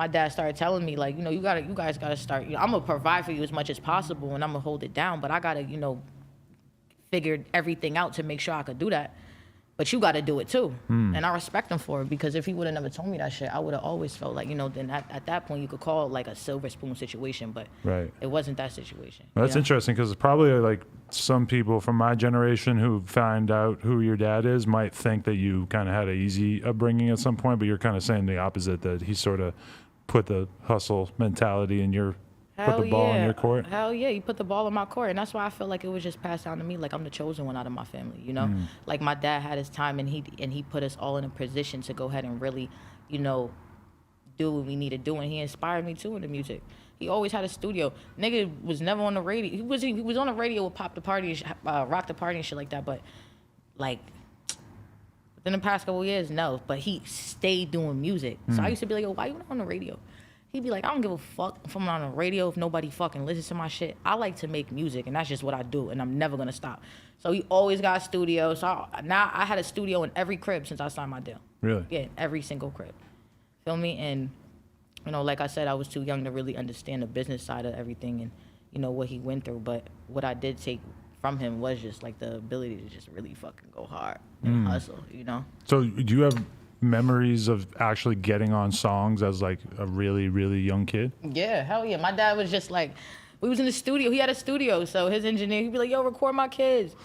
my dad started telling me, like, you guys gotta start, I'm gonna provide for you as much as possible and I'm gonna hold it down, but I gotta, figure everything out to make sure I could do that. But you gotta do it too. And I respect him for it, because if he would have never told me that shit, I would have always felt like, then at that point you could call it like a silver spoon situation, but it wasn't that situation. Well, that's interesting, because probably like some people from my generation who find out who your dad is might think that you kind of had an easy upbringing at some point, but you're kind of saying the opposite, that he sort of put the hustle mentality in your put the ball in your court. Hell yeah, he put the ball in my court, and that's why I feel like it was just passed down to me. Like, I'm the chosen one out of my family, Like, my dad had his time, and he put us all in a position to go ahead and really, do what we need to do, and he inspired me too in the music. He always had a studio. Nigga was never on the radio. He was on the radio with Pop the Party, Rock the Party and shit like that, but like within the past couple of years, no. But he stayed doing music. So I used to be like, yo, why you not on the radio? He'd be like, I don't give a fuck if I'm on the radio, if nobody fucking listens to my shit. I like to make music, and that's just what I do, and I'm never gonna stop. So he always got a studio. So now I had a studio in every crib since I signed my deal. Really? Yeah, every single crib. Feel me? And, like I said, I was too young to really understand the business side of everything and, what he went through. But what I did take from him was just, like, the ability to just really fucking go hard and hustle, So do you have memories of actually getting on songs as like a really, really young kid? Yeah, hell yeah. My dad was just like, we was in the studio. He had a studio, so his engineer, he'd be like, yo, record my kids.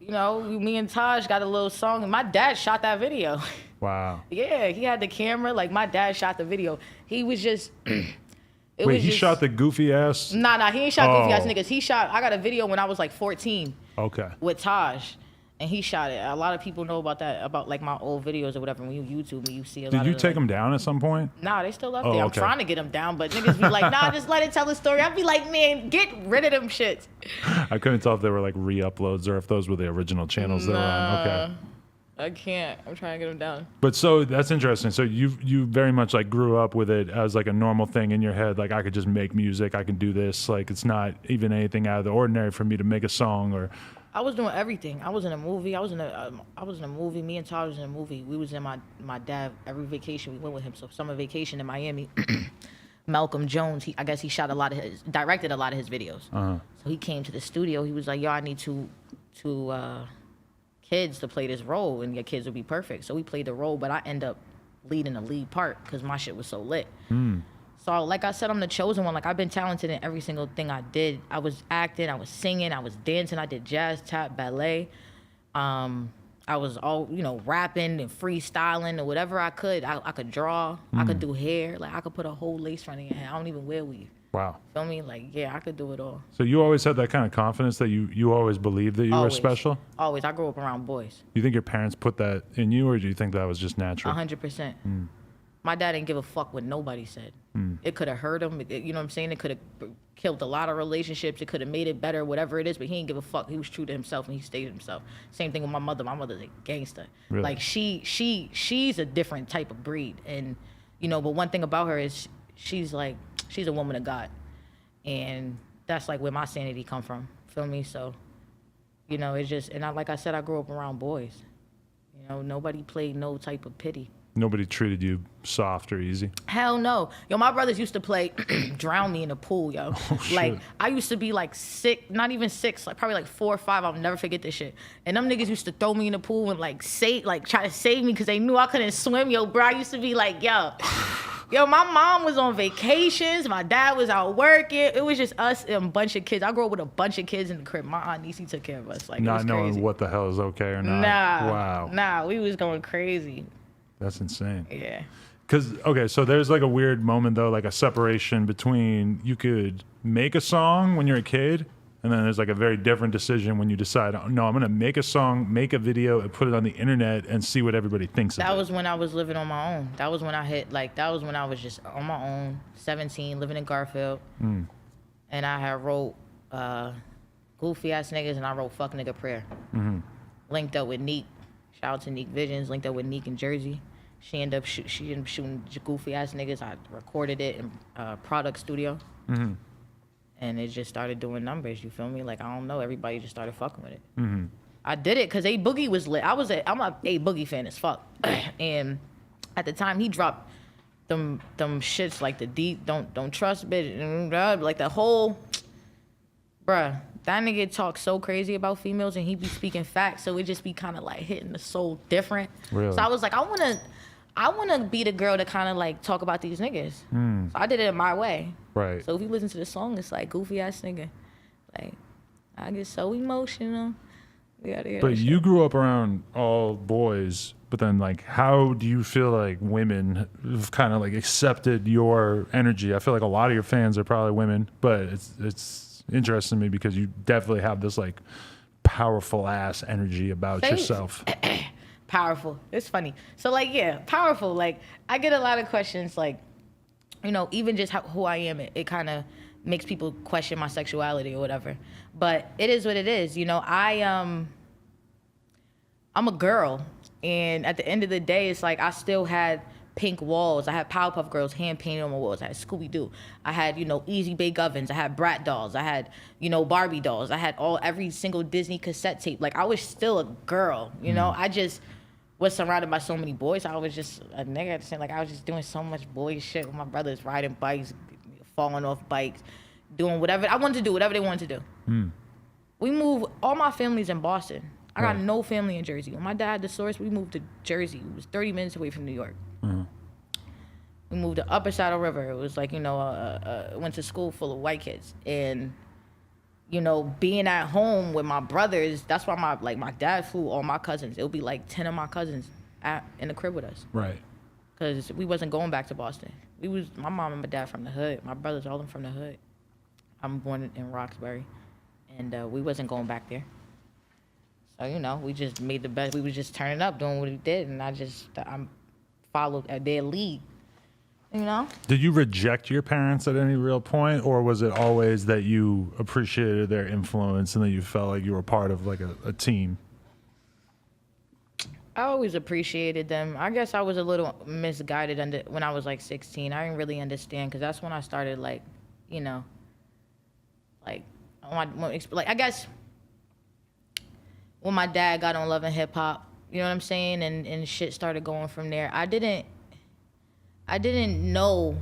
Me and Taj got a little song, and my dad shot that video. Wow. Yeah, he had the camera. Like, my dad shot the video. He was just... Wait, he shot the goofy ass? Nah, he ain't shot goofy ass niggas. I got a video when I was like 14. Okay. With Taj. And he shot it. A lot of people know about that, about like my old videos or whatever. When you YouTube me, you see a lot of... Did you take them down at some point? Nah, they still up there. I'm trying to get them down, but niggas be like, nah, just let it tell the story. I'd be like, man, get rid of them shits. I couldn't tell if they were like re-uploads or if those were the original channels they were on. Okay. I can't. I'm trying to get them down. But so that's interesting. So you very much like grew up with it as like a normal thing in your head. Like, I could just make music. I can do this. Like, it's not even anything out of the ordinary for me to make a song or... I was doing everything. I was in a movie. I was in a movie. Me and Todd was in a movie. We was in my dad every vacation. We went with him. So summer vacation in Miami. Malcolm Jones. I guess he directed a lot of his videos. So he came to the studio. He was like, yo, I need two kids to play this role, and your kids will be perfect. So we played the role, but I end up leading the lead part because my shit was so lit. So like I said, I'm the chosen one. Like, I've been talented in every single thing I did. I was acting, I was singing, I was dancing, I did jazz, tap, ballet. I was all, rapping and freestyling or whatever I could. I could draw, I could do hair. Like, I could put a whole lace front in your hair. I don't even wear weave. Wow. Feel me? Like, yeah, I could do it all. So you always had that kind of confidence that you always believed that you were special? Always. I grew up around boys. You think your parents put that in you, or do you think that was just natural? 100%. My dad didn't give a fuck what nobody said. It could have hurt him. You know what I'm saying? It could have killed a lot of relationships. It could have made it better, whatever it is, but he didn't give a fuck. He was true to himself, and he stayed himself. Same thing with my mother. My mother's a gangster. Really? Like, she's a different type of breed. And, but one thing about her is she's a woman of God. And that's like where my sanity come from. Feel me? So, it's just, and like I said, I grew up around boys. Nobody played no type of pity. Nobody treated you soft or easy? Hell no. Yo, my brothers used to play drown me in the pool, yo. Like, I used to be like 6, not even 6, like probably like 4 or 5. I'll never forget this shit. And them niggas used to throw me in the pool and try to save me because they knew I couldn't swim, yo, bro. I used to be like, yo, my mom was on vacations. My dad was out working. It was just us and a bunch of kids. I grew up with a bunch of kids in the crib. My aunt Niecy took care of us. Like, not it was knowing crazy. What the hell is okay or not. Wow. Nah, we was going crazy. That's insane. Yeah. Because, okay, so there's like a weird moment, though, like a separation between you could make a song when you're a kid, and then there's like a very different decision when you decide, oh, no, I'm going to make a song, make a video, and put it on the internet and see what everybody thinks of it. That was when I was living on my own. That was when that was when I was just on my own, 17, living in Garfield. And I had wrote Goofy Ass Niggas, and I wrote Fuck Nigga Prayer. Linked up with Neek. Shout out to Neek Visions. Linked up with Neek in Jersey. She ended up shooting Goofy Ass Niggas. I recorded it in Product Studio. And it just started doing numbers, you feel me? Like, I don't know, everybody just started fucking with it. I did it because A Boogie was lit. I'm a A Boogie fan as fuck. And at the time, he dropped them shits like the deep don't trust bitch, like the whole, bruh. That nigga talks so crazy about females and he be speaking facts, so it just be kind of like hitting the soul different. Really? So I was like, I wanna be the girl to kind of like talk about these niggas. So I did it in my way. Right. So if you listen to the song, it's like goofy ass nigga. Like, I get so emotional. But you grew up around all boys, but then like, how do you feel like women have kind of like accepted your energy? I feel like a lot of your fans are probably women, but it's interesting to me because you definitely have this like powerful ass energy about yourself. Powerful. It's funny. So like, yeah, powerful. Like, I get a lot of questions like, you know, even just who I am, it kind of makes people question my sexuality or whatever. But it is what it is. You know, I'm a girl. And at the end of the day, it's like I still had pink walls. I had Powerpuff Girls hand painted on my walls. I had Scooby-Doo. I had, you know, Easy Bake Ovens. I had Brat dolls. I had, you know, Barbie dolls. I had every single Disney cassette tape. Like, I was still a girl, you know? I just was surrounded by so many boys. I was just a nigga. Like, I was just doing so much boy shit with my brothers, riding bikes, falling off bikes, doing whatever. I wanted to do whatever they wanted to do. We moved, all my family's in Boston. I got no family in Jersey. When my dad had the source, we moved to Jersey. It was 30 minutes away from New York. We moved to Upper Saddle River. It was like, you know, went to school full of white kids. And, you know, being at home with my brothers, that's why my dad flew all my cousins. It would be like 10 of my cousins in the crib with us. Right. Because we wasn't going back to Boston. My mom and my dad from the hood. My brothers, all of them from the hood. I'm born in Roxbury. And we wasn't going back there. So, you know, we just made the best. We was just turning up, doing what we did. And I followed their lead, you know? Did you reject your parents at any real point? Or was it always that you appreciated their influence and that you felt like you were part of like a team? I always appreciated them. I guess I was a little misguided when I was like 16. I didn't really understand because that's when I started like, you know, like I guess when my dad got on Love and Hip Hop, you know what I'm saying, and shit started going from there. I didn't know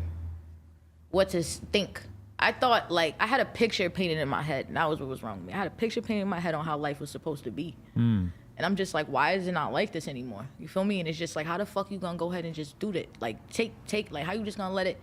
what to think. I thought like I had a picture painted in my head, and that was what was wrong with me. I had a picture painted in my head on how life was supposed to be. And I'm just like, why is it not like this anymore? You feel me? And it's just like, how the fuck you gonna go ahead and just do that? Like, take, like, how you just gonna let it?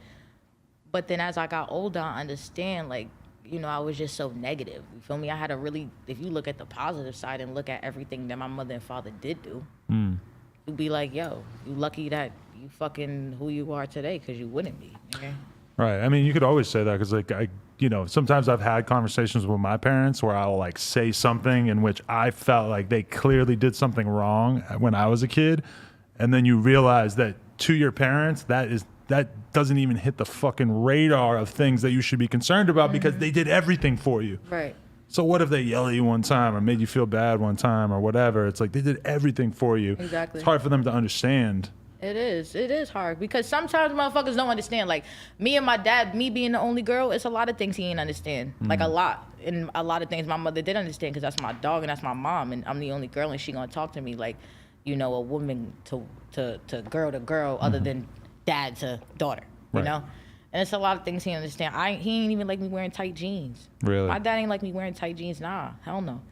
But then as I got older, I understand, like, you know, I was just so negative. You feel me? I had to really, if you look at the positive side and look at everything that my mother and father did do, you'd be like, yo, you lucky that you fucking who you are today, because you wouldn't be. Okay? Right. I mean, you could always say that because, like, you know, sometimes I've had conversations with my parents where I'll like say something in which I felt like they clearly did something wrong when I was a kid, and then you realize that to your parents, that doesn't even hit the fucking radar of things that you should be concerned about because they did everything for you. Right. So what if they yell at you one time or made you feel bad one time or whatever? It's like they did everything for you. Exactly. It's hard for them to understand. It is hard because sometimes motherfuckers don't understand. Like me and my dad, me being the only girl, it's a lot of things he ain't understand. Like a lot. And a lot of things my mother did understand because that's my dog and that's my mom and I'm the only girl and she gonna talk to me like, you know, a woman to girl to girl other than dad to daughter, you know? And it's a lot of things he understand. He ain't even like me wearing tight jeans. Really? My dad ain't like me wearing tight jeans. Nah, hell no.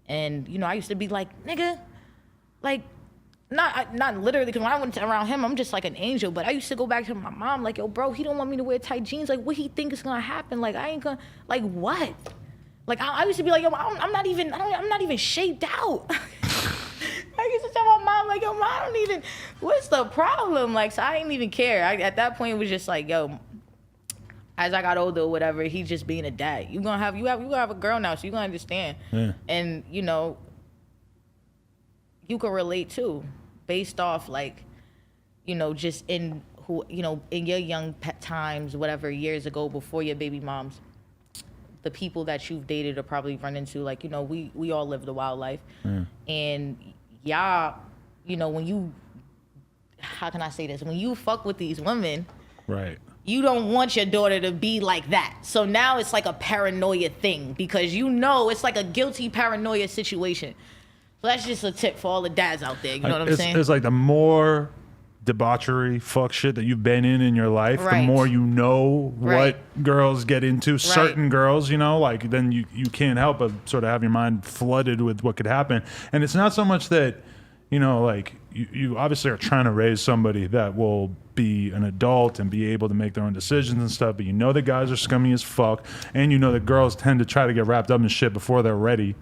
And, you know, I used to be like, nigga, like, not literally, because when I went around him, I'm just like an angel, but I used to go back to my mom like, yo, bro, he don't want me to wear tight jeans. Like, what he think is gonna happen? Like, I ain't gonna, like, what? Like, I used to be like, yo, I'm not even shaped out. I used to tell my mom, like, yo, mom, I don't even, what's the problem? Like, so I didn't even care. At that point, it was just like, yo, as I got older or whatever, he's just being a dad. You gonna have a girl now, so you gonna understand. Yeah. And, you know, you can relate too, based off, like, you know, just in who, you know, in your young times, whatever, years ago, before your baby moms, the people that you've dated or probably run into, like, you know, we all lived a wild life. And y'all, you know, when you, how can I say this? When you fuck with these women, right, you don't want your daughter to be like that. So now it's like a paranoia thing because you know it's like a guilty paranoia situation. So that's just a tip for all the dads out there. You know what I'm saying? It's like the more debauchery, fuck shit that you've been in your life, the Right. more you know Right. what girls get into, certain girls, you know, like then you can't help but sort of have your mind flooded with what could happen. And it's not so much that, you know, like you obviously are trying to raise somebody that will be an adult and be able to make their own decisions and stuff, but you know the guys are scummy as fuck, and you know that girls tend to try to get wrapped up in shit before they're ready.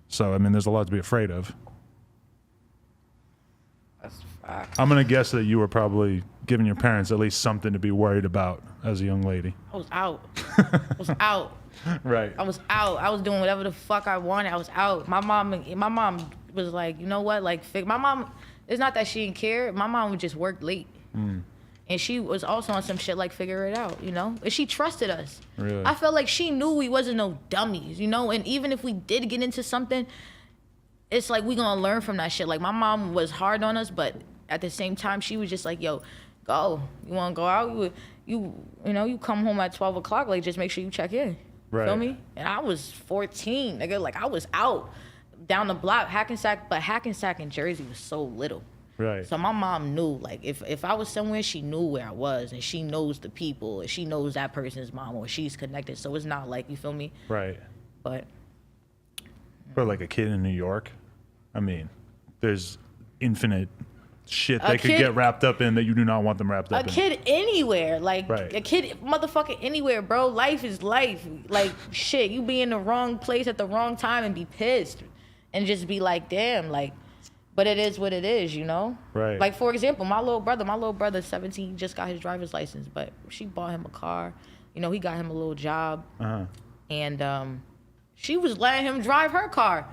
So, I mean, there's a lot to be afraid of. That's a fact. I'm going to guess that you were probably giving your parents at least something to be worried about as a young lady. I was out. I was out. Right. I was out. I was doing whatever the fuck I wanted. I was out. My mom was like, you know what? Like, my mom, it's not that she didn't care. My mom would just work late. And she was also on some shit like figure it out, you know? And she trusted us. Really? I felt like she knew we wasn't no dummies, you know? And even if we did get into something, it's like we gonna learn from that shit. Like, my mom was hard on us, but at the same time, she was just like, yo, go. You wanna go out? You know, you come home at 12 o'clock, like, just make sure you check in. Right. Feel me? And I was 14, nigga. Like, I was out down the block, Hackensack, but Hackensack and Jersey was so little. Right. So my mom knew, like, if I was somewhere, she knew where I was, and she knows the people, and she knows that person's mom, or she's connected. So it's not like, you feel me? Right. But For like a kid in New York, I mean, there's infinite shit they could get wrapped up in that you do not want them wrapped up in. a kid anywhere, like, Right. a kid motherfucking anywhere, bro. Life is life. Like, shit, you be in the wrong place at the wrong time and be pissed, and just be like, damn, like. But it is what it is, you know? Right. Like, for example, my little brother's 17, he just got his driver's license, but she bought him a car. You know, he got him a little job. And she was letting him drive her car.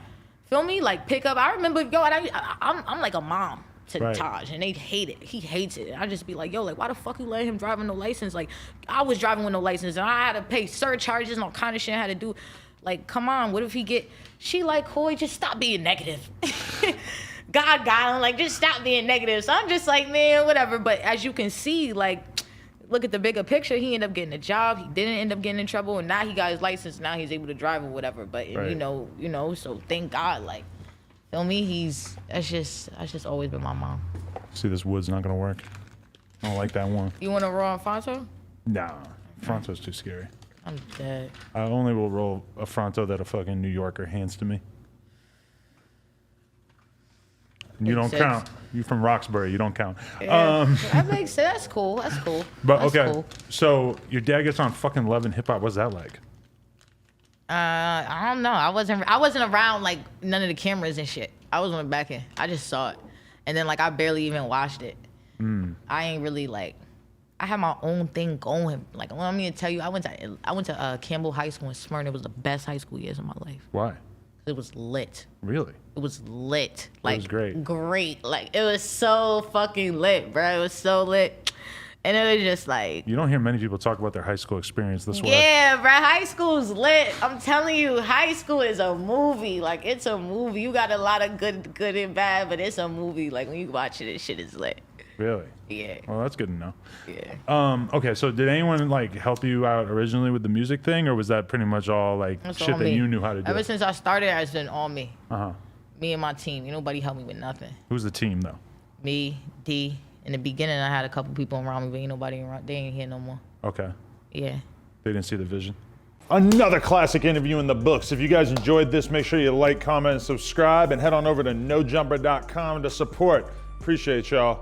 Feel me? Like, pick up. I remember, yo, I'm like a mom to Right. Taj, and they hate it. He hates it. I just be like, yo, like, why the fuck you letting him drive with no license? Like, I was driving with no license, and I had to pay surcharges and all kind of shit I had to do. Like, come on, what if he get... She like, Coi, just stop being negative. God got him, like, just stop being negative. So I'm just like, man, whatever. But as you can see, like, look at the bigger picture. He ended up getting a job. He didn't end up getting in trouble, and now he got his license. Now he's able to drive or whatever. But Right. you know. So thank God, like, feel me? That's just always been my mom. See, this wood's not going to work. I don't like that one. You want to roll Alfonso? Nah, Fronto's too scary. I'm dead. I only will roll a Fronto that a fucking New Yorker hands to me. You don't Makes sense. count. You from Roxbury. You don't count. Yeah, that makes sense. That's cool. That's cool. But That's okay, cool. so your dad gets on fucking Love and Hip Hop. What's that like? I don't know. I wasn't around like none of the cameras and shit. I was on the back end. I just saw it, and then like I barely even watched it. I ain't really like. I had my own thing going. Like, let me tell you, I went to Campbell High School in Smyrna. It was the best high school years of my life. Why? It was lit. Really? It was lit. Like, was great. Great. Like, it was so fucking lit, bro. It was so lit. And it was just like, You don't hear many people talk about their high school experience this way. yeah, bro. High school's lit. I'm telling you, high school is a movie. Like, it's a movie. You got a lot of good and bad, but it's a movie. Like, when you watch it, this shit is lit. Really? Yeah. Well, that's good to know. Yeah. Okay, so did anyone like help you out originally with the music thing, or was that pretty much all like That's shit all that me. you knew how to do? Ever since I started, it's been all me. Uh-huh. Me and my team. Ain't nobody helped me with nothing. Who's the team though? Me, D. In the beginning, I had a couple people around me, but ain't nobody around. They ain't here no more. Okay. Yeah. They didn't see the vision. Another classic interview in the books. If you guys enjoyed this, make sure you like, comment, and subscribe, and head on over to nojumper.com to support. Appreciate y'all.